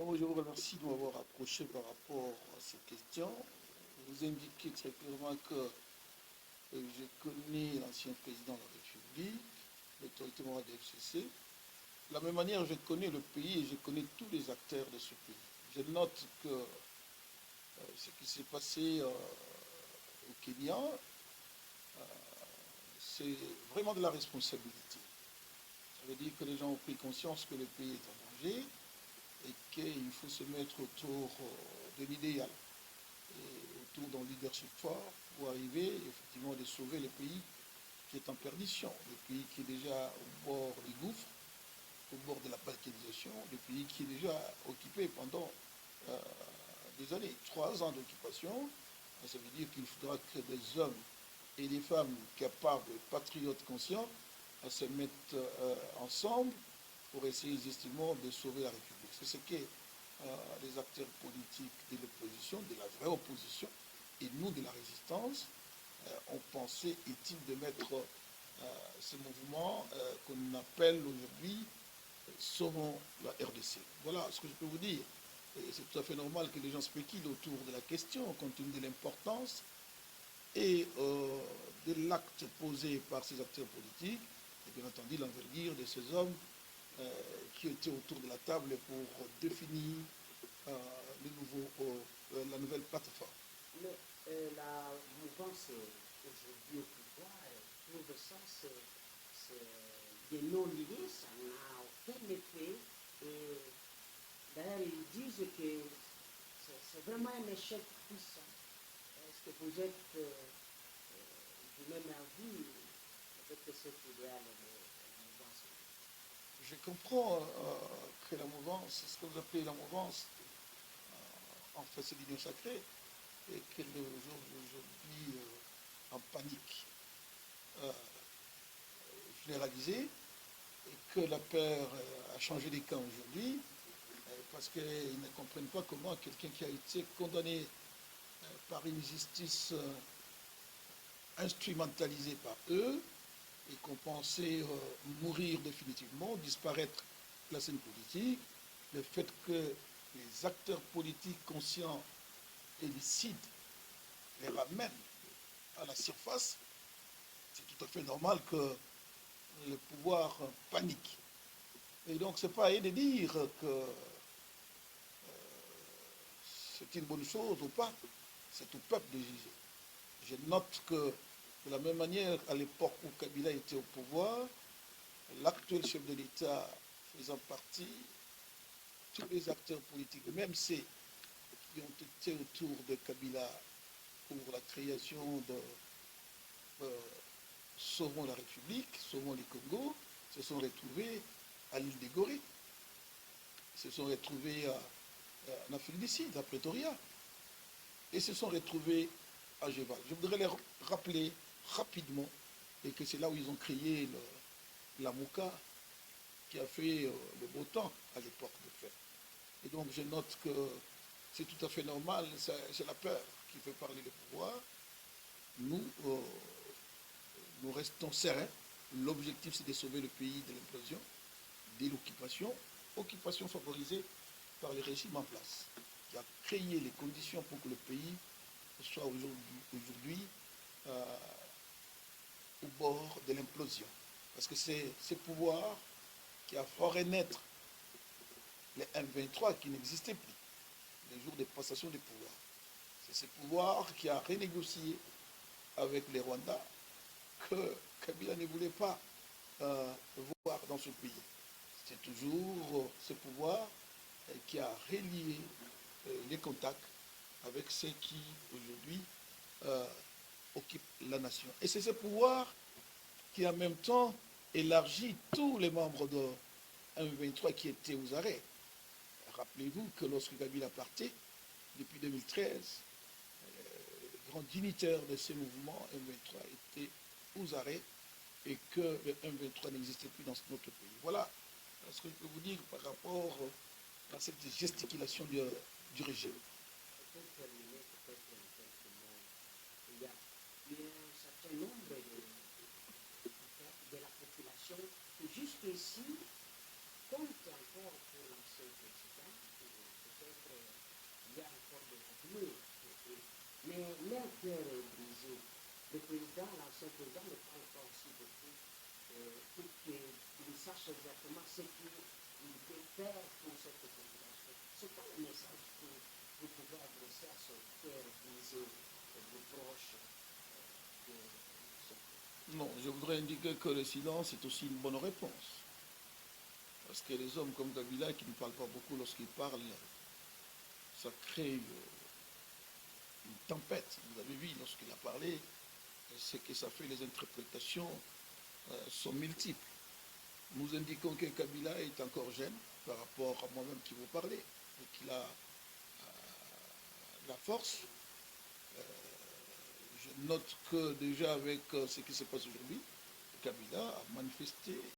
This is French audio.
Bon, je vous remercie de m'avoir approché par rapport à cette question. Vous indiquez très clairement que je connais l'ancien président de la République, l'autorité morale de FCC. De la même manière, je connais le pays et je connais tous les acteurs de ce pays. Je note que ce qui s'est passé au Kenya, c'est vraiment de la responsabilité. Ça veut dire que les gens ont pris conscience que le pays est en danger et qu'il faut se mettre autour de l'idéal et autour d'un leadership fort pour arriver effectivement de sauver le pays qui est en perdition, le pays qui est déjà au bord du gouffre, au bord de la balkanisation, le pays qui est déjà occupé pendant des années, 3 ans d'occupation. Ça veut dire qu'il faudra que des hommes et des femmes capables, patriotes conscients, se mettent ensemble pour essayer justement de sauver la République. C'est ce que les acteurs politiques de l'opposition, de la vraie opposition, et nous de la résistance, ont pensé utile de mettre ce mouvement qu'on appelle aujourd'hui Sauvons la RDC. Voilà ce que je peux vous dire. C'est tout à fait normal que les gens spéculent autour de la question, compte tenu de l'importance et de l'acte posé par ces acteurs politiques, et bien entendu l'envergure de ces hommes qui étaient autour de la table pour définir la nouvelle plateforme. Mais la mouvance aujourd'hui au pouvoir trouve ça, c'est des non-liés, ça n'a aucun effet. D'ailleurs, ils disent que c'est vraiment un échec puissant. Est-ce que vous êtes du même avis avec cet idéal de la mouvance? Je comprends que la mouvance, ce que vous appelez la mouvance, en fait c'est l'union sacrée, et qu'elle est aujourd'hui en panique généralisée, et que la peur a changé les camps aujourd'hui, parce qu'ils ne comprennent pas comment quelqu'un qui a été condamné par une justice instrumentalisée par eux, et qu'on pensait mourir définitivement, disparaître de la scène politique, le fait que les acteurs politiques conscients et lucides les ramènent à la surface, c'est tout à fait normal que le pouvoir panique. Et donc, ce n'est pas à eux de dire que c'est une bonne chose ou pas, c'est au peuple de juger. Je note que, de la même manière, à l'époque où Kabila était au pouvoir, l'actuel chef de l'État faisant partie, tous les acteurs politiques, même ceux qui ont été autour de Kabila pour la création de Sauvons la République, Sauvons les Congo, se sont retrouvés à l'île des Gorées, se sont retrouvés en Afrique du Sud, à Pretoria, et se sont retrouvés à Géval. Je voudrais les rappeler rapidement, et que c'est là où ils ont créé la MOUCA, qui a fait le beau temps à l'époque de fait. Et donc je note que c'est tout à fait normal, c'est la peur qui fait parler le pouvoir. Nous, nous restons sereins. L'objectif, c'est de sauver le pays de l'implosion, de l'occupation, occupation favorisée par le régime en place, qui a créé les conditions pour que le pays soit aujourd'hui au bord de l'implosion. Parce que c'est ce pouvoir qui a fait naître les M23 qui n'existaient plus, les jours de passation de pouvoir. C'est ce pouvoir qui a renégocié avec les Rwandais que Kabila ne voulait pas voir dans ce pays. C'est toujours ce pouvoir qui a relié les contacts avec ceux qui aujourd'hui occupent la nation. Et c'est ce pouvoir qui en même temps élargit tous les membres de M23 qui étaient aux arrêts. Rappelez-vous que lorsque Kabila partait, depuis 2013, les grands dignitaires de ces mouvements M23 étaient aux arrêts et que le M23 n'existait plus dans notre pays. Voilà ce que je peux vous dire par rapport à cette gesticulation du régime. Il y a un certain nombre de la population qui jusqu'ici compte encore pour l'ancien président, l'ancien président, ne parle pas aussi beaucoup pour qu'il sache exactement ce qu'il peut faire pour cette population. C'est quoi le message que vous pouvez adresser à son père brisé, vos proches de ce peuple? Non, je voudrais indiquer que le silence est aussi une bonne réponse. Parce que les hommes comme Kabila qui ne parlent pas beaucoup lorsqu'ils parlent, ça crée une tempête. Vous avez vu lorsqu'il a parlé, ce que ça fait, les interprétations sont multiples. Nous indiquons que Kabila est encore jeune par rapport à moi-même qui vous parlez et qu'il a la force. Je note que déjà avec ce qui se passe aujourd'hui, Kabila a manifesté